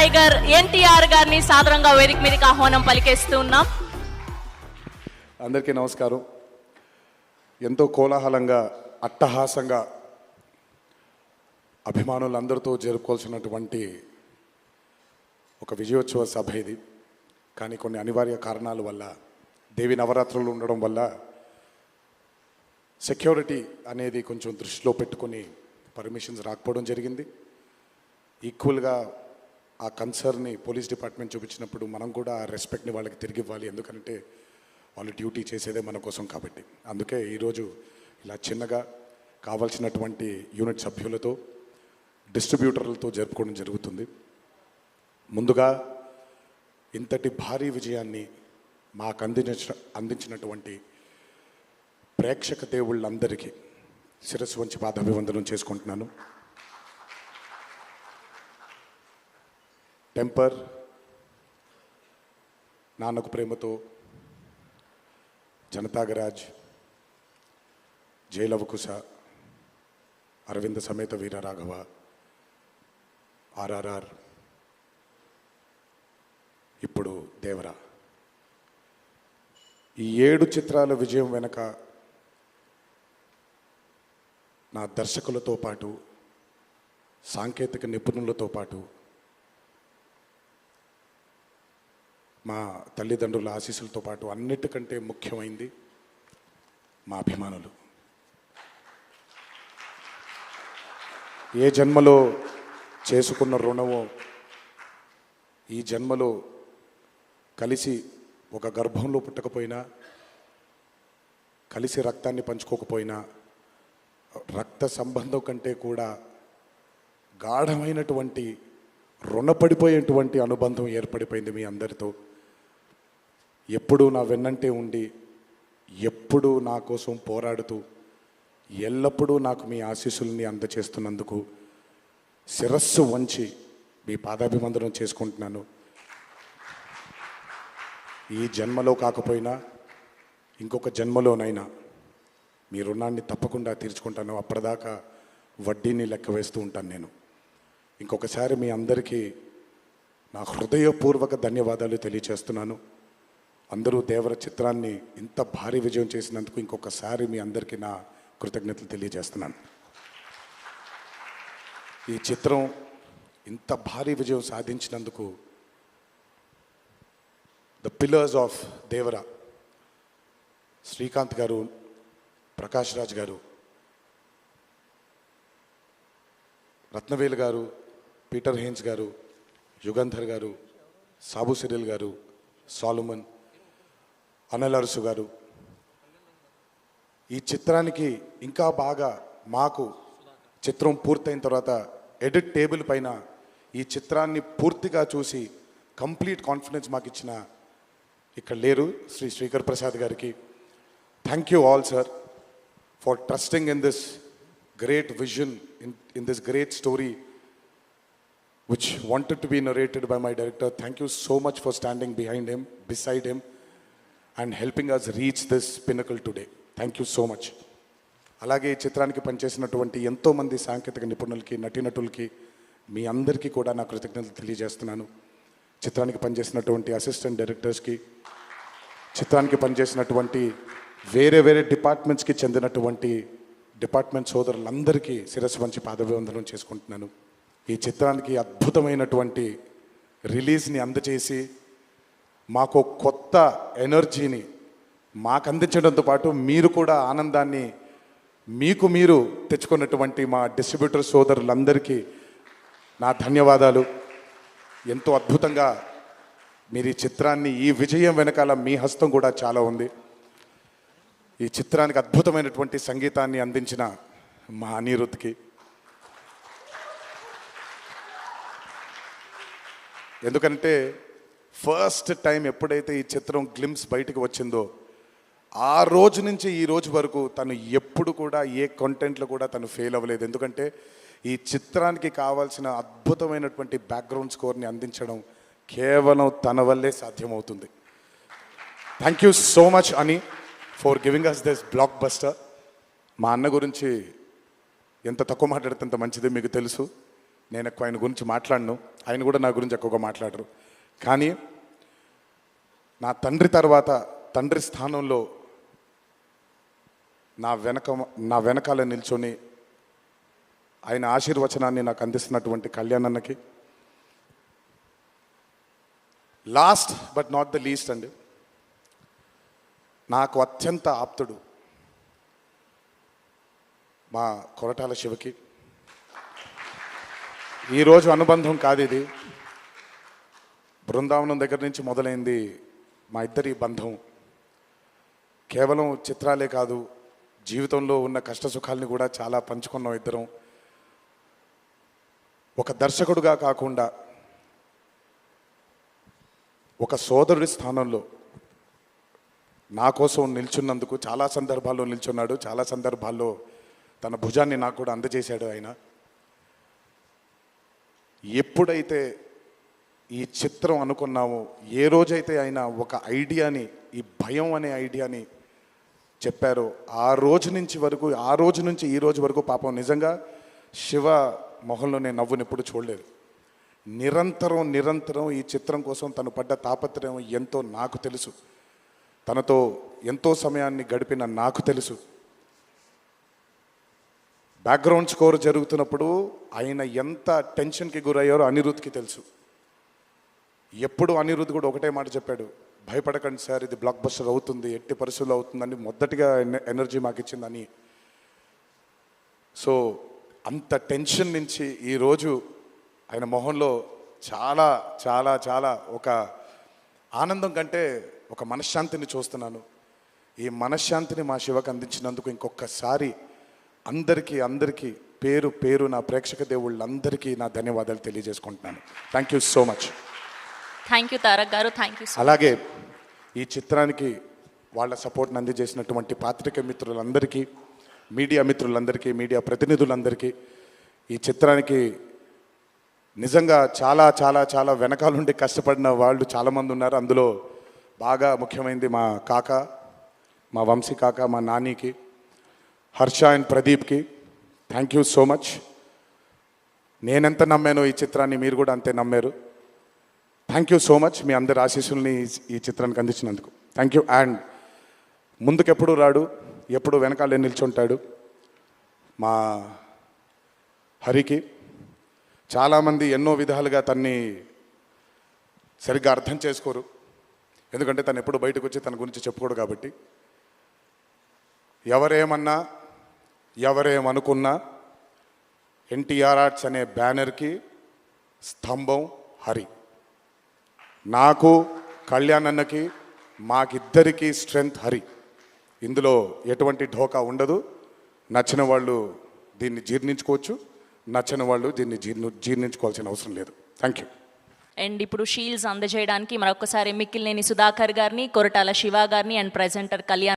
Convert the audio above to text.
Tiger NTR గారిని సాదరంగా వేదిక మీదకి ఆహ్వానం పలికేస్తూ ఉన్నాం. అందరికీ నమస్కారం. ఎంతో కోలాహలంగా అట్టహాసంగా అభిమానులందరితో జరుపుకోవాల్సినటువంటి ఒక విజయోత్సవ సభ ఇది. కానీ కొన్ని అనివార్య కారణాల వల్ల, దేవి నవరాత్రులు ఉండడం వల్ల సెక్యూరిటీ అనేది కొంచెం దృష్టిలో పెట్టుకొని పర్మిషన్స్ రాకపోవడం జరిగింది. ఈక్వల్గా ఆ కన్సర్న్ని పోలీస్ డిపార్ట్మెంట్ చూపించినప్పుడు మనం కూడా ఆ రెస్పెక్ట్ని వాళ్ళకి తిరిగి ఇవ్వాలి. ఎందుకంటే వాళ్ళు డ్యూటీ చేసేదే మన కోసం కాబట్టి. అందుకే ఈరోజు ఇలా చిన్నగా కావాల్సినటువంటి యూనిట్ సభ్యులతో, డిస్ట్రిబ్యూటర్లతో జరుపుకోవడం జరుగుతుంది. ముందుగా ఇంతటి భారీ విజయాన్ని మాకు అందించినటువంటి ప్రేక్షక దేవుళ్ళందరికీ శిరస్సు వంచి పాదాభివందనం చేసుకుంటున్నాను. టెంపర్, నాన్నకు ప్రేమతో, జనతాగరాజ్, జైలవకుశ, అరవింద సమేత వీరరాఘవ, ఆర్ఆర్ఆర్, ఇప్పుడు దేవరా, ఈ 7 చిత్రాల విజయం వెనక నా దర్శకులతో పాటు, సాంకేతిక నిపుణులతో పాటు, మా తల్లిదండ్రుల ఆశీస్సులతో పాటు అన్నిటికంటే ముఖ్యమైంది మా అభిమానులు. ఏ జన్మలో చేసుకున్న రుణమో ఈ జన్మలో కలిసి ఒక గర్భంలో పుట్టకపోయినా, కలిసి రక్తాన్ని పంచుకోకపోయినా, రక్త సంబంధం కంటే కూడా గాఢమైనటువంటి రుణపడిపోయేటువంటి అనుబంధం ఏర్పడిపోయింది మీ అందరితో. ఎప్పుడూ నా వెన్నంటే ఉండి, ఎప్పుడూ నా కోసం పోరాడుతూ, ఎల్లప్పుడూ నాకు మీ ఆశీస్సుల్ని అందచేస్తున్నందుకు శిరస్సు వంచి మీ పాదాభివందనం చేసుకుంటున్నాను. ఈ జన్మలో కాకపోయినా ఇంకొక జన్మలోనైనా మీ రుణాన్ని తప్పకుండా తీర్చుకుంటాను. అప్పటిదాకా వడ్డీని లెక్క వేస్తూ ఉంటాను నేను. ఇంకొకసారి మీ అందరికీ నా హృదయపూర్వక ధన్యవాదాలు తెలియచేస్తున్నాను. అందరూ దేవర చిత్రాన్ని ఇంత భారీ విజయం చేసినందుకు ఇంకొకసారి మీ అందరికీ నా కృతజ్ఞతలు తెలియజేస్తున్నాను. ఈ చిత్రం ఇంత భారీ విజయం సాధించినందుకు ద పిల్లర్స్ ఆఫ్ దేవర, శ్రీకాంత్ గారు, ప్రకాష్ రాజ్ గారు, రత్నవేలు గారు, పీటర్ హేన్స్ గారు, యుగంధర్ గారు, సాబు సిరిల్ గారు, సాలుమన్, అనిల్ అరసు గారు, ఈ చిత్రానికి ఇంకా బాగా మాకు చిత్రం పూర్తయిన తర్వాత ఎడిట్ టేబుల్ పైన ఈ చిత్రాన్ని పూర్తిగా చూసి కంప్లీట్ కాన్ఫిడెన్స్ మాకు ఇచ్చిన, ఇక్కడ లేరు, శ్రీ శ్రీకర్ ప్రసాద్ గారికి thank you all sir for trusting in this great vision, in this great story which wanted to be narrated by my director. Thank you so much for standing behind him, beside him, and helping us reach this pinnacle today. Thank you so much. అలాగే ఈ చిత్రానికి పనిచేసినటువంటి ఎంతోమంది సాంకేతిక నిపుణులకి, నటీనటులకి, మీ అందరికీ కూడా నా కృతజ్ఞతలు తెలియజేస్తున్నాను. చిత్రానికి పనిచేసినటువంటి అసిస్టెంట్ డైరెక్టర్స్కి, చిత్రానికి పనిచేసినటువంటి వేరే వేరే డిపార్ట్మెంట్స్కి చెందినటువంటి డిపార్ట్మెంట్ సోదరులందరికీ శిరస్సు వంచి పాదాభివందనం చేసుకుంటున్నాను. ఈ చిత్రానికి అద్భుతమైనటువంటి రిలీజ్ని అందచేసి మాకు కొత్త ఎనర్జీని మాకు అందించడంతో పాటు మీరు కూడా ఆనందాన్ని మీకు మీరు తెచ్చుకున్నటువంటి మా డిస్ట్రిబ్యూటర్ సోదరులందరికీ నా ధన్యవాదాలు. ఎంతో అద్భుతంగా మీరు ఈ చిత్రాన్ని, ఈ విజయం వెనకాల మీ హస్తం కూడా చాలా ఉంది. ఈ చిత్రానికి అద్భుతమైనటువంటి సంగీతాన్ని అందించిన మా అనిరుద్ధ్కి, ఎందుకంటే ఫస్ట్ టైం ఎప్పుడైతే ఈ చిత్రం గ్లిమ్స్ బయటకు వచ్చిందో ఆ రోజు నుంచి ఈ రోజు వరకు తను ఎప్పుడు కూడా ఏ కంటెంట్లో కూడా తను ఫెయిల్ అవ్వలేదు. ఎందుకంటే ఈ చిత్రానికి కావాల్సిన అద్భుతమైనటువంటి బ్యాక్గ్రౌండ్ స్కోర్ని అందించడం కేవలం తన వల్లే సాధ్యమవుతుంది. థ్యాంక్ యూ సో మచ్ అని for giving us this blockbuster. మా అన్న గురించి ఎంత తక్కువ మాట్లాడితే అంత మంచిది, మీకు తెలుసు. నేను ఎక్కువ ఆయన గురించి మాట్లాడను. ఆయన కూడా నా గురించి ఎక్కువగా మాట్లాడరు. కానీ నా తండ్రి తర్వాత తండ్రి స్థానంలో నా వెనకాల నిల్చొని ఆయన ఆశీర్వచనాన్ని నాకు అందిస్తున్నటువంటి కళ్యాణ్ అన్నకి, last but not the least అండి, నాకు అత్యంత ఆప్తుడు మా కొరటాల శివకి. ఈరోజు అనుబంధం కాదు ఇది, బృందావనం దగ్గర నుంచి మొదలైంది మా ఇద్దరి బంధం. కేవలం చిత్రాలే కాదు, జీవితంలో ఉన్న కష్ట సుఖాలని కూడా చాలా పంచుకున్నాం ఇద్దరం. ఒక దర్శకుడుగా కాకుండా ఒక సోదరుడి స్థానంలో నా కోసం నిల్చున్నందుకు చాలా సందర్భాల్లో నిల్చున్నాడు, చాలా సందర్భాల్లో తన భుజాన్ని నాకు కూడా అందజేశాడు ఆయన. ఎప్పుడైతే ఈ చిత్రం అనుకున్నామో, ఏ రోజైతే ఆయన ఒక ఐడియాని, ఈ భయం అనే ఐడియాని చెప్పారో, ఆ రోజు నుంచి ఈ రోజు వరకు పాపం నిజంగా శివ మొహంలో నేను నవ్వుని ఎప్పుడు చూడలేదు. నిరంతరం ఈ చిత్రం కోసం తను పడ్డ తాపత్రయం ఎంతో నాకు తెలుసు. తనతో ఎంతో సమయాన్ని గడిపిన నాకు తెలుసు. బ్యాక్గ్రౌండ్ స్కోర్ జరుగుతున్నప్పుడు ఆయన ఎంత టెన్షన్కి గురయ్యారో అనిరుద్ధ్కి తెలుసు. ఎప్పుడు అనిరుద్ధ్ కూడా ఒకటే మాట చెప్పాడు, భయపడకండి సార్, ఇది బ్లాక్ బస్టర్ అవుతుంది, ఎట్టి పరిస్థితుల్లో అవుతుందని మొదటిగా ఎనర్జీ మాకు ఇచ్చిందని. సో అంత టెన్షన్ నుంచి ఈరోజు ఆయన మొహంలో చాలా చాలా చాలా ఒక ఆనందం కంటే ఒక మనశ్శాంతిని చూస్తున్నాను. ఈ మనశ్శాంతిని మా శివకు అందించినందుకు ఇంకొకసారి అందరికీ పేరు నా ప్రేక్షక దేవుళ్ళందరికీ నా ధన్యవాదాలు తెలియజేసుకుంటున్నాను. Thank you so much. Thank you Tarak గారు, థ్యాంక్ యూ. అలాగే ఈ చిత్రానికి వాళ్ళ సపోర్ట్ని అందజేసినటువంటి పాత్రికేయ మిత్రులందరికీ, మీడియా మిత్రులందరికీ, మీడియా ప్రతినిధులందరికీ, ఈ చిత్రానికి నిజంగా చాలా చాలా చాలా వెనకాలండి కష్టపడిన వాళ్ళు చాలామంది ఉన్నారు. అందులో బాగా ముఖ్యమైనది మా కాక, మా వంశీ కాక, మా నానికి, హర్ష అండ్ ప్రదీప్కి థ్యాంక్ యూ సో మచ్. నేనెంత నమ్మానో ఈ చిత్రాన్ని మీరు కూడా అంతే నమ్మారు. Thank you so much. మీ అందరి ఆశీస్సుల్ని ఈ చిత్రానికి అందించినందుకు థ్యాంక్ యూ. అండ్ ముందుకెప్పుడు రాడు, ఎప్పుడు వెనకాలే నిల్చుంటాడు మా హరికి. చాలామంది ఎన్నో విధాలుగా తన్ని సరిగ్గా అర్థం చేసుకోరు, ఎందుకంటే తను ఎప్పుడు బయటకు వచ్చి తన గురించి చెప్పుకోడు కాబట్టి. ఎవరేమన్నా ఎవరేమనుకున్నా ఎన్టీఆర్ ఆర్ట్స్ అనే బ్యానర్కి స్తంభం హరి. నాకు, కళ్యాణ్ అన్నకి, మాకిద్దరికీ స్ట్రెంగ్త్ హరి. ఇందులో ఎటువంటి ఢోకా ఉండదు. నచ్చిన వాళ్ళు దీన్ని జీర్ణించుకోవచ్చు, నచ్చని వాళ్ళు దీన్ని జీర్ణించుకోవాల్సిన అవసరం లేదు. Thank you. అండ్ ఇప్పుడు షీల్డ్స్ అందజేయడానికి మరొకసారి మిక్కిలినేని సుధాకర్ గారిని, కొరటాల శివ గారిని అండ్ ప్రెజెంటర్ కళ్యాణ్